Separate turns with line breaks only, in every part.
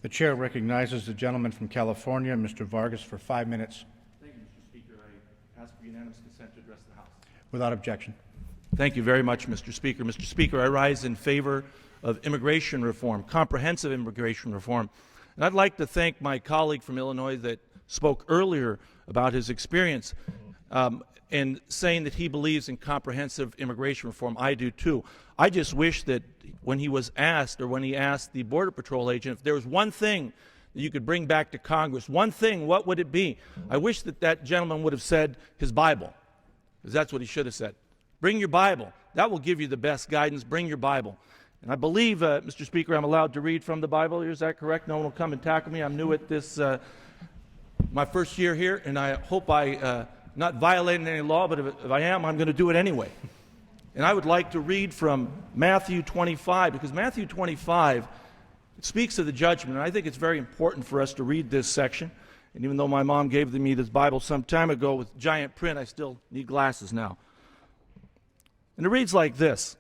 The chair recognizes the gentleman from California, Mr. Vargas, for 5 minutes.
Thank you, Mr. Speaker. I ask for unanimous consent to address the House.
Without objection.
Thank you very much, Mr. Speaker. Mr. Speaker, I rise in favor of immigration reform, comprehensive immigration reform. And I'd like to thank my colleague from Illinois that spoke earlier about his experience in saying that he believes in comprehensive immigration reform. I do too. I just wish that when he was asked, or when he asked the Border Patrol agent, if there was one thing that you could bring back to Congress, one thing, what would it be? I wish that that gentleman would have said his Bible, because that's what he should have said. Bring your Bible. That will give you the best guidance. Bring your Bible. And I believe, Mr. Speaker, I'm allowed to read from the Bible. Is that correct? No one will come and tackle me. I'm new at this, my first year here, and I hope I not violating any law, but if I am, I'm going to do it anyway. And I would like to read from Matthew 25, because Matthew 25 speaks of the judgment, and I think it's very important for us to read this section. And even though my mom gave me this Bible some time ago with giant print, I still need glasses now. And it reads like this: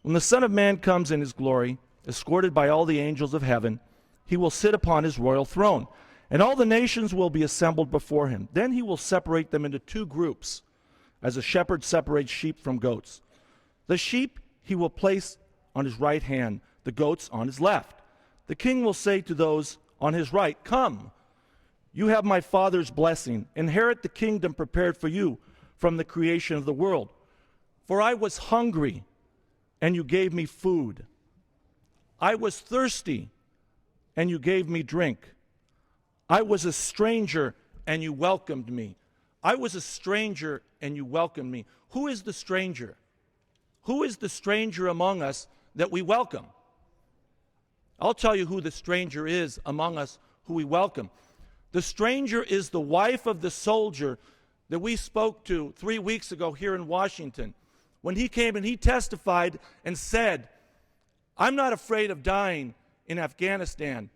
When the Son of Man comes in his glory, escorted by all the angels of heaven, he will sit upon his royal throne, and all the nations will be assembled before him. Then he will separate them into two groups, as a shepherd separates sheep from goats. The sheep he will place on his right hand, the goats on his left. The king will say to those on his right, "Come, you have my Father's blessing. Inherit the kingdom prepared for you from the creation of the world. For I was hungry, and you gave me food. I was thirsty, and you gave me drink. I was a stranger, and you welcomed me." I was a stranger, and you welcomed me. Who is the stranger? Who is the stranger among us that we welcome? I'll tell you who the stranger is among us who we welcome. The stranger is the wife of the soldier that we spoke to 3 weeks ago here in Washington, when he came and he testified and said, "I'm not afraid of dying in Afghanistan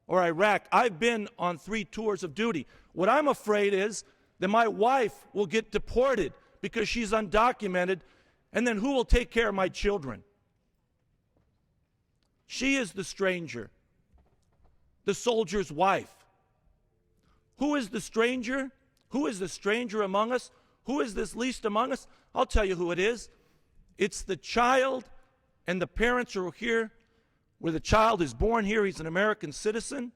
or Iraq. I've been on 3 tours of duty. What I'm afraid is that my wife will get deported because she's undocumented, and then who will take care of my children?" She is the stranger, the soldier's wife. Who is the stranger? Who is the stranger among us? Who is this least among us? I'll tell you who it is. It's the child, and the parents are here, where the child is born here. He's an American citizen,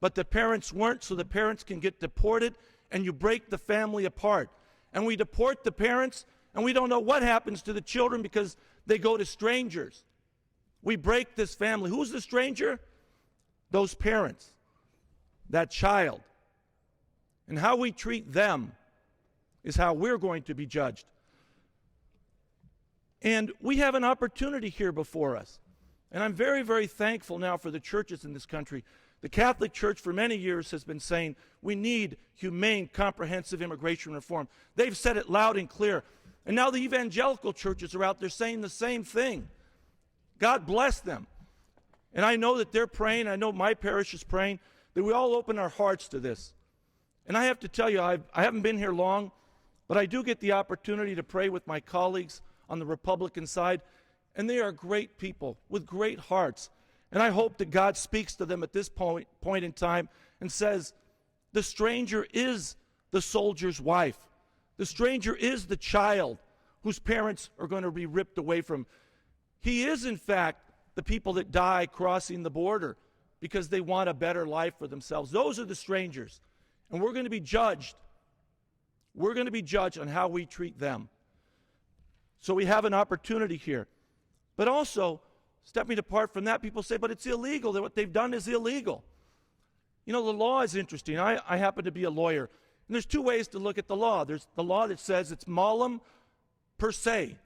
but the parents weren't, so the parents can get deported, and you break the family apart. And we deport the parents, and we don't know what happens to the children because they go to strangers. We break this family. Who's the stranger? Those parents, that child. And how we treat them is how we're going to be judged. And we have an opportunity here before us. And I'm very, very thankful now for the churches in this country. The Catholic Church for many years has been saying we need humane, comprehensive immigration reform. They've said it loud and clear. And now the evangelical churches are out there saying the same thing. God bless them. And I know that they're praying. I know my parish is praying that we all open our hearts to this. And I have to tell you, I haven't been here long, but I do get the opportunity to pray with my colleagues on the Republican side, and they are great people with great hearts. And I hope that God speaks to them at this point in time and says, the stranger is the soldier's wife. The stranger is the child whose parents are going to be ripped away from. He is, in fact, the people that die crossing the border because they want a better life for themselves. Those are the strangers. And we're going to be judged. We're going to be judged on how we treat them. So we have an opportunity here. But also, stepping apart from that, people say, but it's illegal. That what they've done is illegal. You know, the law is interesting. I happen to be a lawyer. And there's 2 ways to look at the law. There's the law that says it's malum per se.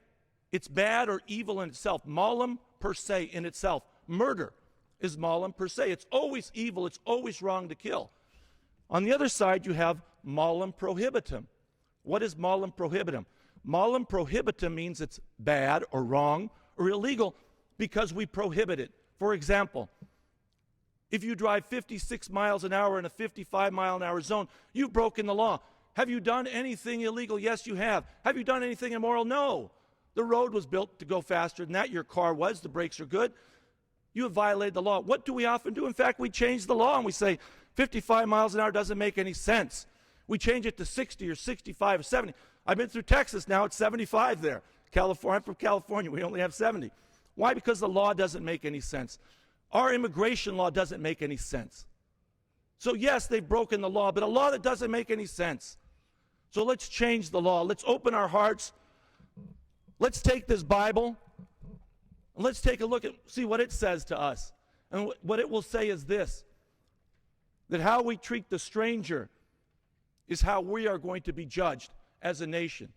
It's bad or evil in itself. Malum per se in itself. Murder is malum per se. It's always evil. It's always wrong to kill. On the other side, you have malum prohibitum. What is malum prohibitum? Malum prohibitum means it's bad or wrong or illegal because we prohibit it. For example, if you drive 56 miles an hour in a 55-mile-an-hour zone, you've broken the law. Have you done anything illegal? Yes, you have. Have you done anything immoral? No. The road was built to go faster than that. Your car was. The brakes are good. You have violated the law. What do we often do? In fact, we change the law and we say 55 miles an hour doesn't make any sense. We change it to 60 or 65 or 70. I've been through Texas now. It's 75 there. California, I'm from California. We only have 70. Why? Because the law doesn't make any sense. Our immigration law doesn't make any sense. So yes, they've broken the law, but a law that doesn't make any sense. So let's change the law. Let's open our hearts. Let's take this Bible and let's take a look at, see what it says to us. And what it will say is this, that how we treat the stranger is how we are going to be judged as a nation.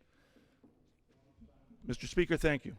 Mr. Speaker, thank you.